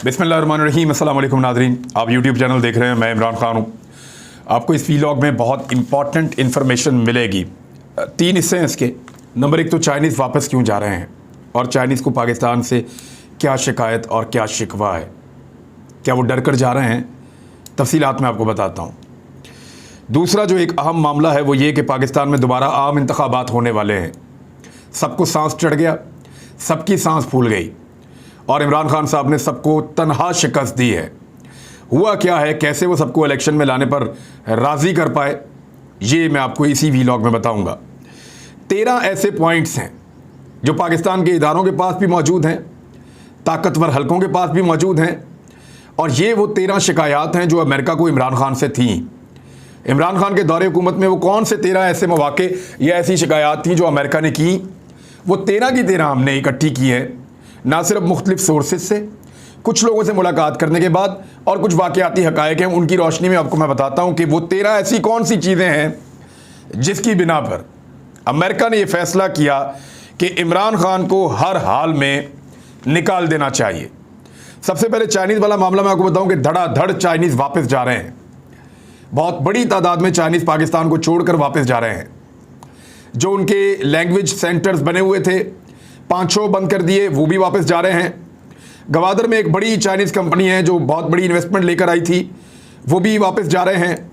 बिस्मिल्लाहिर्रहमानिर्रहीम। अस्सलाम वालेकुम नाज़रीन, आप यूट्यूब चैनल देख रहे हैं। मैं इमरान खान हूँ। आपको इस वीलॉग में बहुत इंपॉर्टेंट इन्फॉर्मेशन मिलेगी। 3 हिस्से हैं इसके। नंबर 1 तो चाइनीज़ वापस क्यों जा रहे हैं और चाइनीज़ को पाकिस्तान से क्या शिकायत और क्या शिकवा है, क्या वो डर कर जा रहे हैं, तफसीलात मैं आपको बताता हूँ। दूसरा जो एक अहम मामला है वो ये कि पाकिस्तान में दोबारा आम इंतखाबात होने वाले हैं। सबको सांस चढ़ गया, सबकी सांस फूल गई और इमरान खान साहब ने सबको तनहा शिकस्त दी है। हुआ क्या है, कैसे वो सबको इलेक्शन में लाने पर राज़ी कर पाए, ये मैं आपको इसी वीलॉग में बताऊंगा। 13 ऐसे पॉइंट्स हैं जो पाकिस्तान के इदारों के पास भी मौजूद हैं, ताकतवर हलकों के पास भी मौजूद हैं, और ये वो 13 शिकायत हैं जो अमेरिका को इमरान खान से थीं। इमरान खान के दौरे हुकूमत में वो कौन से 13 ऐसे मौके या ऐसी शिकायत थी जो अमेरिका ने की, वो 13 की 13 हमने इकट्ठी की है, ना सिर्फ मुख्तलिफ सोर्सेज से, कुछ लोगों से मुलाकात करने के बाद और कुछ वाक़याती हक़ाइक़ हैं, उनकी रोशनी में आपको मैं बताता हूँ कि वो 13 ऐसी कौन सी चीज़ें हैं जिसकी बिना पर अमेरिका ने यह फ़ैसला किया कि इमरान खान को हर हाल में निकाल देना चाहिए। सबसे पहले चाइनीज़ वाला मामला मैं आपको बताऊँ कि धड़ाधड़ चाइनीज़ वापस जा रहे हैं। बहुत बड़ी तादाद में चाइनीज़ पाकिस्तान को छोड़कर वापस जा रहे हैं। जो उनके लैंग्वेज सेंटर्स बने हुए थे 5-6 बंद कर दिए, वो भी वापस जा रहे हैं। गवादर में एक बड़ी चाइनीज़ कंपनी है जो बहुत बड़ी इन्वेस्टमेंट लेकर आई थी, वो भी वापस जा रहे हैं।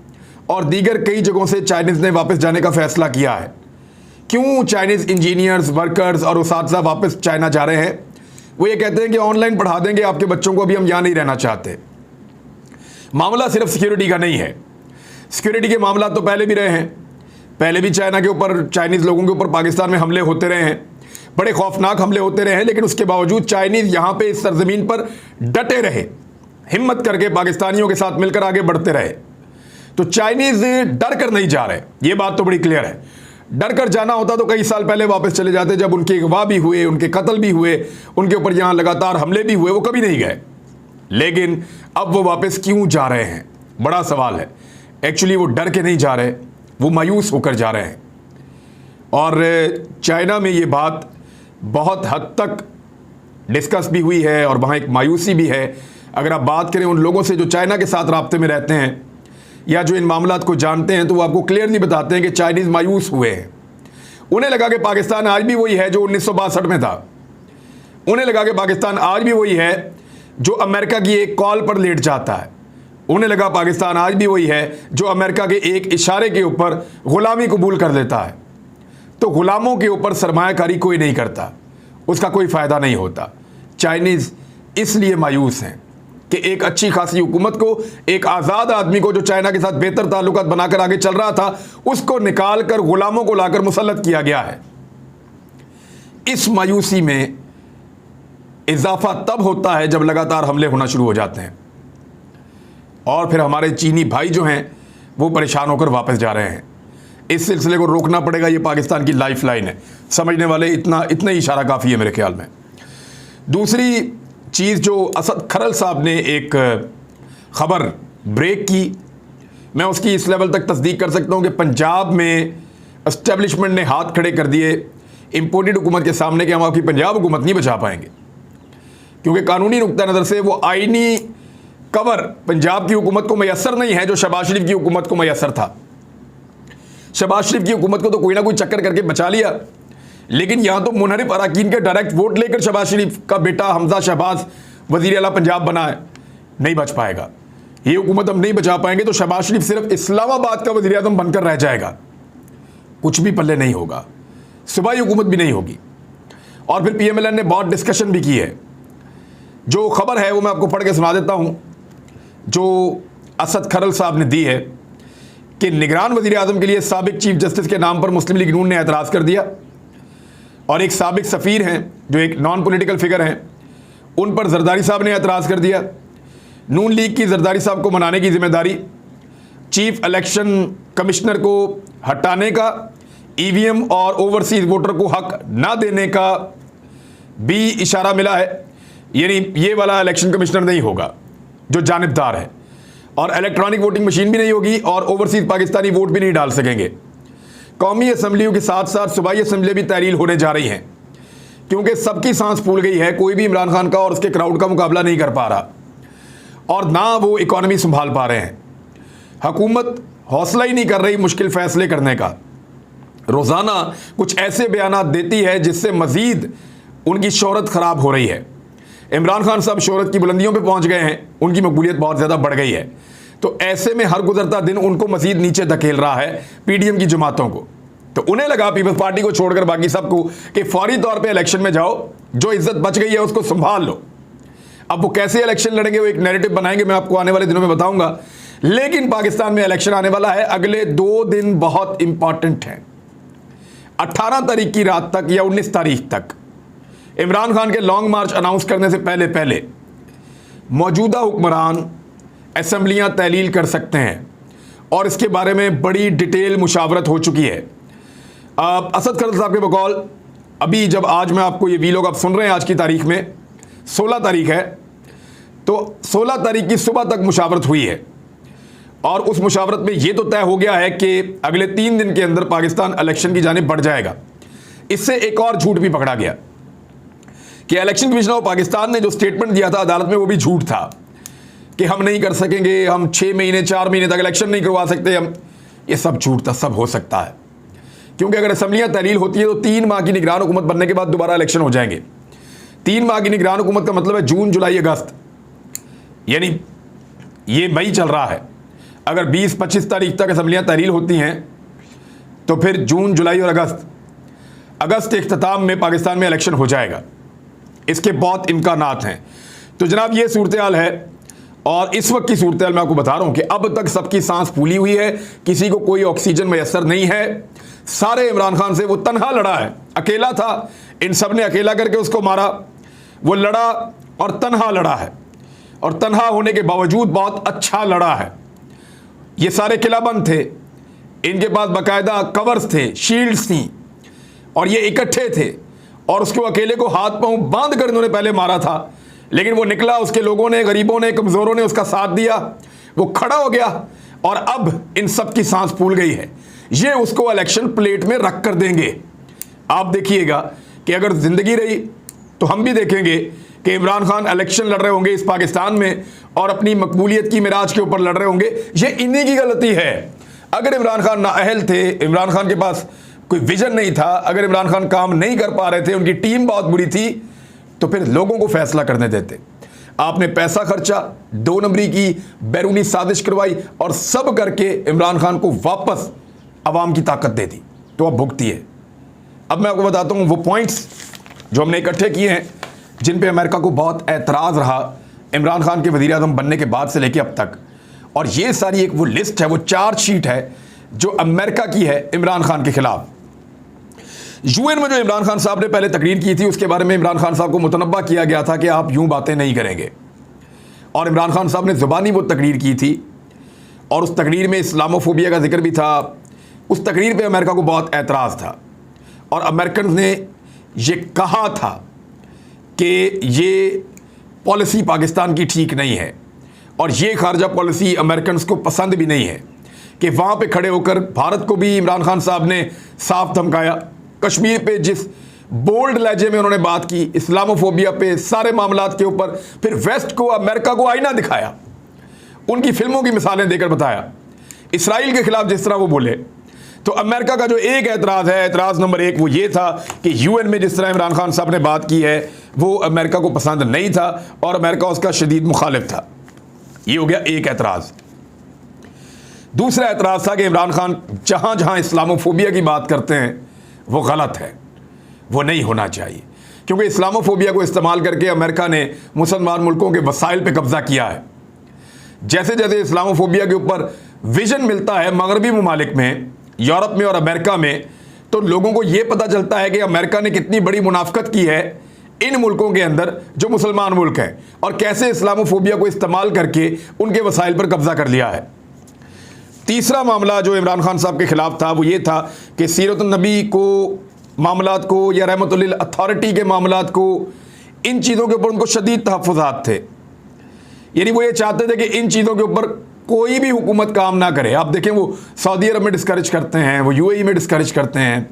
और दीगर कई जगहों से चाइनीज़ ने वापस जाने का फ़ैसला किया है। क्यों चाइनीज़ इंजीनियर्स, वर्कर्स और उसातिज़ा वापस चाइना जा रहे हैं? वो ये कहते हैं कि ऑनलाइन पढ़ा देंगे आपके बच्चों को, अभी हम यहाँ नहीं रहना चाहते। मामला सिर्फ सिक्योरिटी का नहीं है। सिक्योरिटी के मामला तो पहले भी रहे हैं। पहले भी चाइना के ऊपर, चाइनीज़ लोगों के ऊपर पाकिस्तान में हमले होते रहे हैं, बड़े खौफनाक हमले होते रहे हैं, लेकिन उसके बावजूद चाइनीज़ यहाँ पे इस सरजमीन पर डटे रहे, हिम्मत करके पाकिस्तानियों के साथ मिलकर आगे बढ़ते रहे। तो चाइनीज़ डर कर नहीं जा रहे, ये बात तो बड़ी क्लियर है। डर कर जाना होता तो कई साल पहले वापस चले जाते, जब उनके अगवा भी हुए, उनके कत्ल भी हुए, उनके ऊपर यहाँ लगातार हमले भी हुए, वो कभी नहीं गए। लेकिन अब वो वापस क्यों जा रहे हैं, बड़ा सवाल है। एक्चुअली वो डर के नहीं जा रहे, वो मायूस होकर जा रहे हैं। और चाइना में ये बात बहुत हद तक डिस्कस भी हुई है और वहाँ एक मायूसी भी है। अगर आप बात करें उन लोगों से जो चाइना के साथ राब्ते में रहते हैं या जो इन मामलात को जानते हैं, तो वो आपको क्लियरली बताते हैं कि चाइनीज़ मायूस हुए हैं। उन्हें लगा कि पाकिस्तान आज भी वही है जो 1962 में था। उन्हें लगा कि पाकिस्तान आज भी वही है जो अमेरिका की एक कॉल पर लेट जाता है। उन्हें लगा पाकिस्तान आज भी वही है जो अमेरिका के एक इशारे के ऊपर ग़ुलामी कबूल कर लेता है। तो ग़ुलामों के ऊपर सरमायाकारी कोई नहीं करता, उसका कोई फ़ायदा नहीं होता। चाइनीज़ इसलिए मायूस हैं कि एक अच्छी खासी हुकूमत को, एक आज़ाद आदमी को जो चाइना के साथ बेहतर ताल्लुकात बनाकर आगे चल रहा था, उसको निकाल कर ग़ुलामों को लाकर मुसल्लत किया गया है। इस मायूसी में इजाफा तब होता है जब लगातार हमले होना शुरू हो जाते हैं और फिर हमारे चीनी भाई जो हैं वो परेशान होकर वापस जा रहे हैं। इस सिलसिले को रोकना पड़ेगा, ये पाकिस्तान की लाइफ लाइन है। समझने वाले इतना ही इशारा काफ़ी है मेरे ख्याल में। दूसरी चीज़ जो असद खरल साहब ने एक ख़बर ब्रेक की, मैं उसकी इस लेवल तक तस्दीक कर सकता हूँ कि पंजाब में एस्टेब्लिशमेंट ने हाथ खड़े कर दिए इम्पोर्टेड हुकूमत के सामने कि हम आपकी पंजाब हुकूमत नहीं बचा पाएंगे, क्योंकि कानूनी नुक्ता नज़र से वो आइनी कवर पंजाब की हुकूमत को मैसर नहीं है जो शहबाज शरीफ की हुकूमत को मैसर था। शहबाज शरीफ की हुकूमत को तो कोई ना कोई चक्कर करके बचा लिया, लेकिन यहाँ तो मुनहरिफ अरकान के डायरेक्ट वोट लेकर शहबाज शरीफ का बेटा हमजा शहबाज वज़ीर आला पंजाब बना है। नहीं बच पाएगा, ये हुकूमत हम नहीं बचा पाएंगे। तो शहबाज शरीफ सिर्फ इस्लामाबाद का वज़ीर आज़म बनकर रह जाएगा, कुछ भी पल्ले नहीं होगा, सूबाई हुकूमत भी नहीं होगी। और फिर PMLN ने बहुत डिस्कशन भी की है। जो खबर है वो मैं आपको पढ़ के सुना देता हूँ, जो असद खरल साहब ने दी है कि निगरान वज़ीर आज़म के लिए साबिक चीफ जस्टिस के नाम पर मुस्लिम लीग नून ने एतराज़ कर दिया, और एक साबिक सफ़ीर हैं जो एक नॉन पॉलिटिकल फिगर हैं, उन पर जरदारी साहब ने एतराज़ कर दिया। नून लीग की जरदारी साहब को मनाने की जिम्मेदारी, चीफ इलेक्शन कमिश्नर को हटाने का, EVM और ओवरसीज़ वोटर को हक ना देने का भी इशारा मिला है। यानी ये वाला इलेक्शन कमिश्नर नहीं होगा जो जानिबदार है, और इलेक्ट्रॉनिक वोटिंग मशीन भी नहीं होगी, और ओवरसीज़ पाकिस्तानी वोट भी नहीं डाल सकेंगे। कौमी असम्बलियों के साथ साथ सूबाई असम्बलियाँ भी तहलील होने जा रही हैं, क्योंकि सबकी सांस फूल गई है। कोई भी इमरान खान का और उसके क्राउड का मुकाबला नहीं कर पा रहा। और ना वो इकॉनमी संभाल पा रहे हैं। हुकूमत हौसला ही नहीं कर रही मुश्किल फैसले करने का। रोज़ाना कुछ ऐसे बयानात देती है जिससे मज़ीद उनकी शोहरत ख़राब हो रही है। इमरान खान साहब शोहरत की बुलंदियों पे पहुंच गए हैं, उनकी मकबूलियत बहुत ज़्यादा बढ़ गई है। तो ऐसे में हर गुजरता दिन उनको मज़ीद नीचे धकेल रहा है पीडीएम की जमातों को। तो उन्हें लगा पीपल्स पार्टी को छोड़कर बाकी सबको कि फौरी तौर पे इलेक्शन में जाओ, जो इज्जत बच गई है उसको संभाल लो। अब वो कैसे इलेक्शन लड़ेंगे, वो एक नैरेटिव बनाएंगे, मैं आपको आने वाले दिनों में बताऊंगा। लेकिन पाकिस्तान में इलेक्शन आने वाला है, अगले 2 दिन बहुत इंपॉर्टेंट हैं। 18 तारीख की रात तक या 19 तारीख तक इमरान खान के लॉन्ग मार्च अनाउंस करने से पहले पहले मौजूदा हुक्मरान असेंबलियां तहलील कर सकते हैं और इसके बारे में बड़ी डिटेल मुशावरत हो चुकी है। असद खरद साहब के बकौल अभी जब आज मैं आपको ये वीलॉग आप सुन रहे हैं, आज की तारीख में 16 तारीख है, तो 16 तारीख की सुबह तक मुशावरत हुई है और उस मुशावरत में ये तो तय हो गया है कि अगले 3 दिन के अंदर पाकिस्तान इलेक्शन की जानिब बढ़ जाएगा। इससे एक और झूठ भी पकड़ा गया कि इलेक्शन कमीशन ऑफ पाकिस्तान ने जो स्टेटमेंट दिया था अदालत में वो भी झूठ था कि हम नहीं कर सकेंगे, हम 6 महीने 4 महीने तक इलेक्शन नहीं करवा सकते हम। ये सब झूठ था, सब हो सकता है, क्योंकि अगर असेंबलियां तहलील होती है तो 3 माह की निगरान हुकूमत बनने के बाद दोबारा इलेक्शन हो जाएंगे। 3 माह की निगरान हुकूमत का मतलब है जून जुलाई अगस्त, यानी ये मई चल रहा है। अगर 20-25 तारीख तक असेंबलियां तहलील होती हैं तो फिर जून जुलाई और अगस्त के इख्तिताम में पाकिस्तान में इलेक्शन हो जाएगा। इसके बहुत इम्कानात हैं। तो जनाब ये सूरत हाल है और इस वक्त की सूरत हाल मैं आपको बता रहा हूं कि अब तक सबकी सांस फूली हुई है, किसी को कोई ऑक्सीजन मैसर नहीं है। सारे इमरान खान से वो तनहा लड़ा है, अकेला था, इन सब ने अकेला करके उसको मारा। वो लड़ा और तनहा लड़ा है और तनहा होने के बावजूद बहुत अच्छा लड़ा है। ये सारे किलाबंद थे, इनके पास बाकायदा कवर्स थे, शील्ड्स थी और ये इकट्ठे थे और उसको अकेले को हाथ पांव बांध कर इन्होंने पहले मारा था। लेकिन वो निकला, उसके लोगों ने, गरीबों ने, कमज़ोरों ने उसका साथ दिया, वो खड़ा हो गया और अब इन सब की सांस फूल गई है। ये उसको इलेक्शन प्लेट में रख कर देंगे। आप देखिएगा कि अगर ज़िंदगी रही तो हम भी देखेंगे कि इमरान खान इलेक्शन लड़ रहे होंगे इस पाकिस्तान में और अपनी मकबूलियत की मिराज के ऊपर लड़ रहे होंगे। ये इन्हीं की गलती है। अगर इमरान खान नाअहल थे, इमरान खान के पास कोई विजन नहीं था, अगर इमरान खान काम नहीं कर पा रहे थे, उनकी टीम बहुत बुरी थी, तो फिर लोगों को फैसला करने देते। आपने पैसा खर्चा, 2 नंबरी की बैरूनी साजिश करवाई और सब करके इमरान खान को वापस अवाम की ताकत दे दी, तो अब भुगती है। अब मैं आपको बताता हूँ वो पॉइंट्स जो हमने इकट्ठे किए हैं जिन पे अमेरिका को बहुत एतराज़ रहा इमरान खान के वज़ीर आज़म बनने के बाद से लेके अब तक। और ये सारी एक वो लिस्ट है, वो चार्जशीट है जो अमेरिका की है इमरान खान के खिलाफ। यूएन में जो इमरान खान साहब ने पहले तकरीर की थी उसके बारे में इमरान खान साहब को मुतनब्बा किया गया था कि आप यूं बातें नहीं करेंगे, और इमरान खान साहब ने ज़ुबानी वो तकरीर की थी और उस तकरीर में इस्लामोफोबिया का जिक्र भी था। उस तकरीर पे अमेरिका को बहुत एतराज़ था और अमेरिकन ने ये कहा था कि ये पॉलिसी पाकिस्तान की ठीक नहीं है और ये खारजा पॉलिसी अमेरिकन को पसंद भी नहीं है कि वहाँ पे खड़े होकर भारत को भी इमरान खान साहब ने साफ धमकाया। कश्मीर पे जिस बोल्ड लहजे में उन्होंने बात की, इस्लामोफोबिया पे, सारे मामलात के ऊपर, फिर वेस्ट को, अमेरिका को आईना दिखाया, उनकी फिल्मों की मिसालें देकर बताया। इसराइल के खिलाफ जिस तरह वो बोले, तो अमेरिका का जो एक एतराज़ है, एतराज़ नंबर 1 वो ये था कि यूएन में जिस तरह इमरान खान साहब ने बात की है वो अमेरिका को पसंद नहीं था और अमेरिका उसका शदीद मुखालिफ था। ये हो गया एक एतराज़। दूसरा एतराज़ था कि इमरान खान जहाँ जहाँ इस्लामोफोबिया की बात करते हैं वो गलत है, वो नहीं होना चाहिए, क्योंकि इस्लामोफोबिया को इस्तेमाल करके अमेरिका ने मुसलमान मुल्कों के वसाइल पे कब्ज़ा किया है। जैसे जैसे इस्लामोफोबिया के ऊपर विजन मिलता है मगरबी ममालिक में, यूरोप में और अमेरिका में, तो लोगों को ये पता चलता है कि अमेरिका ने कितनी बड़ी मुनाफकत की है इन मुल्कों के अंदर जो मुसलमान मुल्क हैं और कैसे इस्लामोफोबिया को इस्तेमाल करके उनके वसाइल पर कब्ज़ा कर लिया है। तीसरा मामला जो इमरान खान साहब के ख़िलाफ़ था वो ये था कि सीरतुन नबी को मामलात को या रहमतुल लिल अथॉरिटी के मामलात को, इन चीज़ों के ऊपर उनको शदीद तहफ़्फ़ुज़ात थे। यानी वो ये चाहते थे कि इन चीज़ों के ऊपर कोई भी हुकूमत काम ना करे। आप देखें वो सऊदी अरब में डिस्करेज करते हैं, वो यूएई में डिस्करेज करते हैं,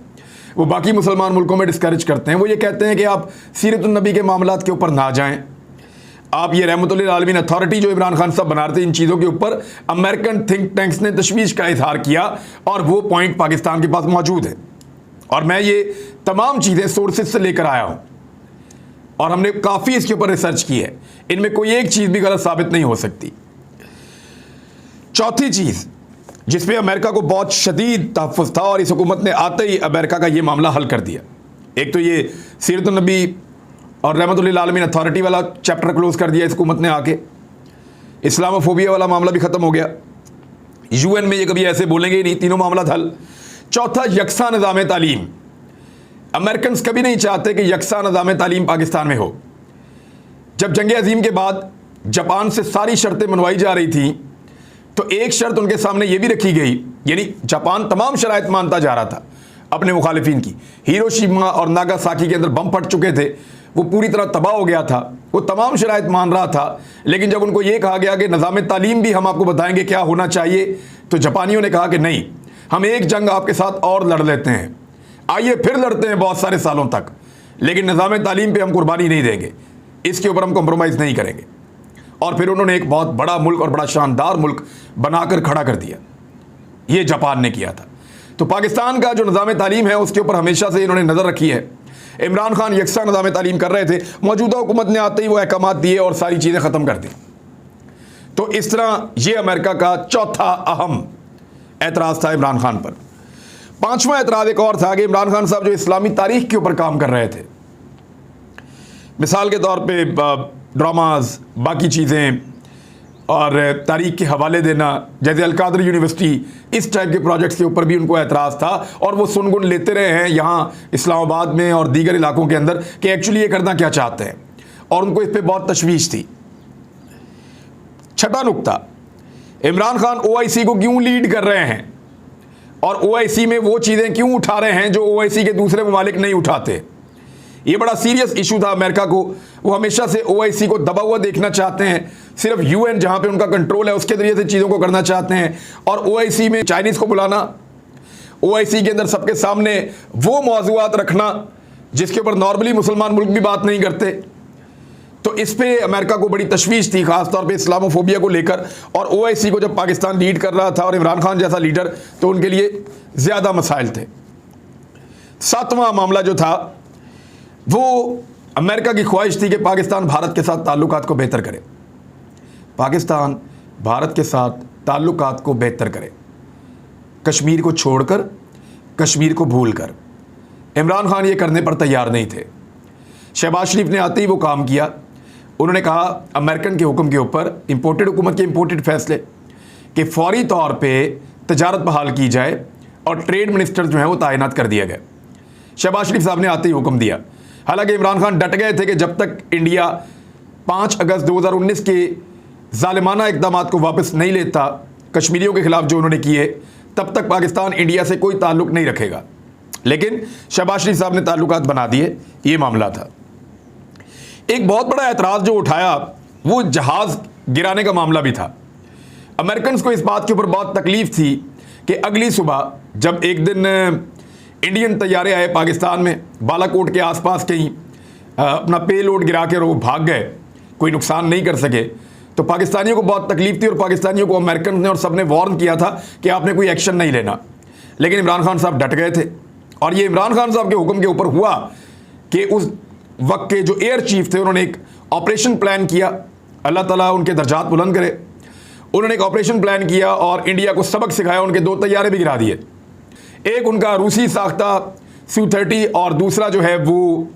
वो बाकी मुसलमान मुल्कों में डिस्करेज करते हैं। वो ये कहते हैं कि आप सीरतुन नबी के मामलात के ऊपर ना जाएं, आप ये रहमतुल्लिल आलमीन अथॉरिटी जो इमरान खान साहब बना रहे थे इन चीज़ों के ऊपर, अमेरिकन थिंक टैंक्स ने तशवीश का इजहार किया और वो पॉइंट पाकिस्तान के पास मौजूद है। और मैं ये तमाम चीज़ें सोर्सेज से लेकर आया हूँ और हमने काफ़ी इसके ऊपर रिसर्च की है, इनमें कोई एक चीज़ भी गलत साबित नहीं हो सकती। चौथी चीज़ जिसपे अमेरिका को बहुत शदीद तहफ़्फ़ुज़ था और इस हुकूमत ने आते ही अमेरिका का ये मामला हल कर दिया। एक तो ये सीरत नबी और रहमतुल्लिल आलमीन अथॉरिटी वाला चैप्टर क्लोज कर दिया इस हुकूमत ने आके, इस्लामोफोबिया वाला मामला भी ख़त्म हो गया, यूएन में ये कभी ऐसे बोलेंगे ही नहीं, तीनों मामला हल। चौथा, यकसा निज़ाम तालीम। अमेरिकन कभी नहीं चाहते कि यकसा निज़ाम तालीम पाकिस्तान में हो। जब जंग अजीम के बाद जापान से सारी शर्तें मनवाई जा रही थी तो एक शर्त उनके सामने ये भी रखी गई, यानी जापान तमाम शराइत मानता जा रहा था अपने मुखालिफिन की। हिरोशिमा और नागासाकी के अंदर बम फट चुके थे, वो पूरी तरह तबाह हो गया था, वो तमाम शराइत मान रहा था, लेकिन जब उनको ये कहा गया कि निज़ाम तालीम भी हम आपको बताएंगे क्या होना चाहिए, तो जापानियों ने कहा कि नहीं, हम एक जंग आपके साथ और लड़ लेते हैं, आइए फिर लड़ते हैं बहुत सारे सालों तक, लेकिन निज़ाम तालीम पे हम कुर्बानी नहीं देंगे, इसके ऊपर हम कॉम्प्रोमाइज़ नहीं करेंगे। और फिर उन्होंने एक बहुत बड़ा मुल्क और बड़ा शानदार मुल्क बनाकर खड़ा कर दिया, ये जापान ने किया था। तो पाकिस्तान का जो निज़ाम तालीम है उसके ऊपर हमेशा से इन्होंने नज़र रखी है। इमरान खान यकसा निज़ाम तालीम कर रहे थे, मौजूदा हुकूमत ने आते ही वो अहकामात दिए और सारी चीज़ें ख़त्म कर दी। तो इस तरह ये अमेरिका का चौथा अहम एतराज़ था इमरान खान पर। पांचवा एतराज़ एक और था कि इमरान खान साहब जो इस्लामी तारीख के ऊपर काम कर रहे थे, मिसाल के तौर पे ड्रामाज, बाकी चीज़ें और तारीख के हवाले देना, जैसे अलकादर यूनिवर्सिटी, इस टाइप के प्रोजेक्ट्स के ऊपर भी उनको एतराज़ था और वो सुनगुन लेते रहे हैं यहाँ इस्लामाबाद में और दीगर इलाकों के अंदर कि एक्चुअली ये करना क्या चाहते हैं, और उनको इस पर बहुत तशवीश थी। छठा नुक्ता, इमरान खान OIC को क्यों लीड कर रहे हैं और OIC में वो चीज़ें क्यों उठा रहे हैं जो OIC के दूसरे ममालिक नहीं उठाते। ये बड़ा सीरियस इशू था अमेरिका को, वो हमेशा से OIC को दबा हुआ देखना चाहते हैं, सिर्फ UN जहाँ पे उनका कंट्रोल है उसके ज़रिए से चीज़ों को करना चाहते हैं, और OIC में चाइनीज़ को बुलाना, OIC के अंदर सबके सामने वो मौज़ूआत रखना जिसके ऊपर नॉर्मली मुसलमान मुल्क भी बात नहीं करते। तो इस पर अमेरिका को बड़ी तशवीश थी, ख़ासतौर पर इस्लामोफोबिया को लेकर, और OIC को जब पाकिस्तान लीड कर रहा था और इमरान खान जैसा लीडर, तो उनके लिए ज़्यादा मसाइल थे। सातवां मामला जो था वो अमेरिका की ख्वाहिश थी कि पाकिस्तान भारत के साथ ताल्लुकात को बेहतर करे, पाकिस्तान भारत के साथ ताल्लुकात को बेहतर करे, कश्मीर को छोड़कर, कश्मीर को भूलकर। इमरान खान ये करने पर तैयार नहीं थे। शहबाज शरीफ ने आते ही वो काम किया, उन्होंने कहा अमेरिकन के हुक्म के ऊपर, इम्पोर्टेड हुकूमत के इम्पोर्टेड फैसले कि फौरी तौर पर तजारत बहाल की जाए और ट्रेड मिनिस्टर जो है वो तैनात कर दिया गया। शहबाज शरीफ साहब ने आते ही हुक्म दिया। हालांकि इमरान खान डट गए थे कि जब तक इंडिया 5 अगस्त 2019 के जालिमाना इक़दामात को वापस नहीं लेता, कश्मीरियों के ख़िलाफ़ जो उन्होंने किए, तब तक पाकिस्तान इंडिया से कोई ताल्लुक़ नहीं रखेगा। लेकिन शहबाज शरीफ साहब ने ताल्लुकात बना दिए, ये मामला था। एक बहुत बड़ा एतराज़ जो उठाया वो जहाज़ गिराने का मामला भी था। अमेरिकन को इस बात के ऊपर बहुत तकलीफ़ थी कि अगली सुबह जब एक दिन इंडियन तैयारे आए पाकिस्तान में, बालाकोट के आसपास कहीं अपना पे लोड गिरा के वो भाग गए, कोई नुकसान नहीं कर सके, तो पाकिस्तानियों को बहुत तकलीफ थी और पाकिस्तानियों को अमेरिकन ने और सब ने वार्न किया था कि आपने कोई एक्शन नहीं लेना। लेकिन इमरान खान साहब डट गए थे और ये इमरान खान साहब के हुक्म के ऊपर हुआ कि उस वक्त के जो एयर चीफ थे उन्होंने एक ऑपरेशन प्लान किया, अल्लाह ताला उनके दर्जात बुलंद करे। उन्होंने एक ऑपरेशन प्लान किया और इंडिया को सबक सिखाया, उनके 2 तैयारे भी गिरा दिए। एक उनका रूसी साख्ता Su-30 और दूसरा जो है वो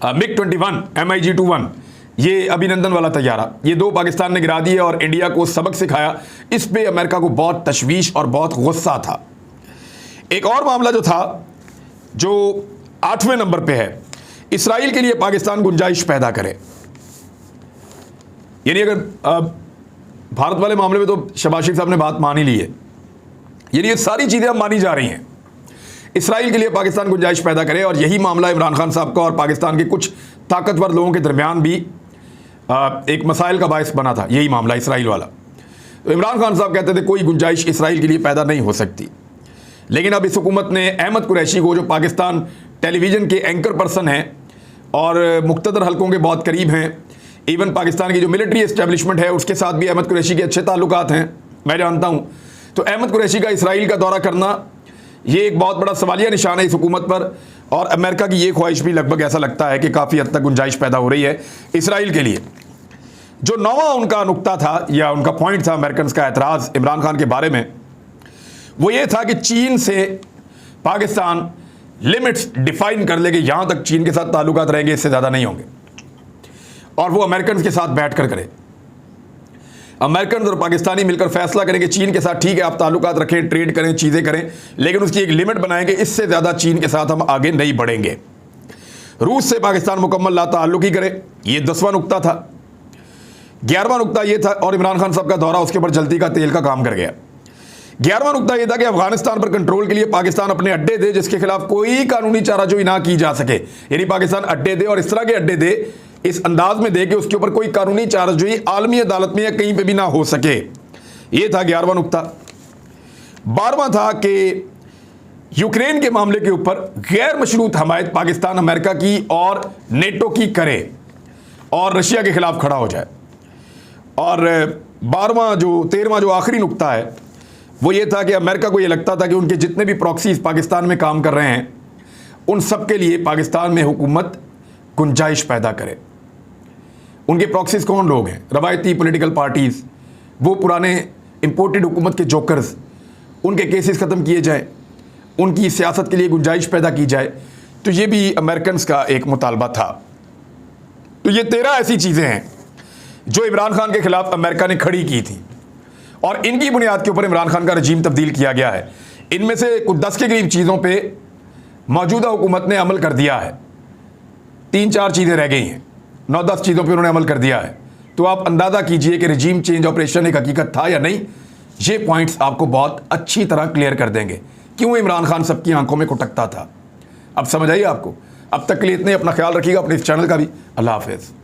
MiG-21 MiG-21, ये अभिनंदन वाला तैयारा, ये 2 पाकिस्तान ने गिरा दिए और इंडिया को सबक सिखाया। इस पे अमेरिका को बहुत तशवीश और बहुत गुस्सा था। एक और मामला जो था जो 8वें नंबर पे है, इसराइल के लिए पाकिस्तान गुंजाइश पैदा करे। यानी अगर भारत वाले मामले में तो शहबाज शरीफ साहब ने बात मान ही ली है, यानी ये सारी चीज़ें अब मानी जा रही हैं। इसराइल के लिए पाकिस्तान गुंजाइश पैदा करे, और यही मामला इमरान खान साहब का और पाकिस्तान के कुछ ताकतवर लोगों के दरमियान भी एक मसाइल का बायस बना था, यही मामला इसराइल वाला। तो इमरान खान साहब कहते थे कोई गुंजाइश इसराइल के लिए पैदा नहीं हो सकती। लेकिन अब इस हुकूमत ने अहमद कुरैशी को, जो पाकिस्तान टेलीविज़न के एंकर पर्सन हैं और मुख्तदर हलकों के बहुत करीब हैं, इवन पाकिस्तान की जो मिलिट्री एस्टेब्लिशमेंट है उसके साथ भी अहमद कुरैशी के अच्छे ताल्लुकात हैं, मैं जानता हूं। तो अहमद कुरैशी का इसराइल का दौरा करना ये एक बहुत बड़ा सवालिया निशान है इस हुकूमत पर, और अमेरिका की ये ख्वाहिश भी लगभग ऐसा लगता है कि काफ़ी हद तक गुंजाइश पैदा हो रही है इसराइल के लिए। जो नौवां उनका नुक्ता था या उनका पॉइंट था अमेरिकन का एतराज़ इमरान खान के बारे में, वो ये था कि चीन से पाकिस्तान लिमिट्स डिफाइन कर ले कि यहां तक चीन के साथ ताल्लुकात रहेंगे, इससे ज़्यादा नहीं होंगे, और वो अमेरिकन के साथ बैठ कर करे। अमेरिकन और पाकिस्तानी मिलकर फैसला करेंगे चीन के साथ ठीक है आप ताल्लुकात रखें, ट्रेड करें, चीज़ें करें, लेकिन उसकी एक लिमिट बनाएंगे, इससे ज़्यादा चीन के साथ हम आगे नहीं बढ़ेंगे। रूस से पाकिस्तान मुकम्मल ला ताल्लुक ही करे, ये 10वां नुक्ता था। 11वां नुक्ता ये था, और इमरान खान साहब का दौरा उसके ऊपर जल्दी का तेल का काम कर गया। 11वां नुक्ता यह था कि अफगानिस्तान पर कंट्रोल के लिए पाकिस्तान अपने अड्डे दे जिसके खिलाफ कोई कानूनी चाराजोई ना की जा सके, यानी पाकिस्तान अड्डे दे और इस तरह के अड्डे दे, इस अंदाज में दे कि उसके ऊपर कोई कानूनी चाराजोई आलमी अदालत में या कहीं पे भी ना हो सके। यह था 11वां नुक्ता। 12वां था कि यूक्रेन के मामले के ऊपर गैर मशरूत हमायत पाकिस्तान अमेरिका की और नेटो की करे और रशिया के खिलाफ खड़ा हो जाए। और 13वां जो आखिरी नुक्ता है वो ये था कि अमेरिका को ये लगता था कि उनके जितने भी प्रॉक्सीज पाकिस्तान में काम कर रहे हैं उन सब के लिए पाकिस्तान में हुकूमत गुंजाइश पैदा करे। उनके प्रॉक्सीज कौन लोग हैं? रवायती पॉलिटिकल पार्टीज़, वो पुराने इंपोर्टेड हुकूमत के जोकर्स, उनके केसेस ख़त्म किए जाए, उनकी सियासत के लिए गुंजाइश पैदा की जाए। तो ये भी अमेरिकन का एक मुतालबा था। तो ये 13 ऐसी चीज़ें हैं जो इमरान खान के खिलाफ अमेरिका ने खड़ी की थी, और इनकी बुनियाद के ऊपर इमरान खान का रजीम तब्दील किया गया है। इनमें से कुछ 10 के करीब चीज़ों पर मौजूदा हुकूमत ने अमल कर दिया है, 3-4 चीज़ें रह गई हैं, 9-10 चीज़ों पे उन्होंने अमल कर दिया है। तो आप अंदाज़ा कीजिए कि रजीम चेंज ऑपरेशन एक हकीकत था या नहीं। ये पॉइंट्स आपको बहुत अच्छी तरह क्लियर कर देंगे क्यों इमरान खान सबकी आंखों में कुटकता था। अब समझ आइए आपको। अब तक के लिए इतने, अपना ख्याल रखिएगा, अपने इस चैनल का भी। अल्लाह हाफिज़।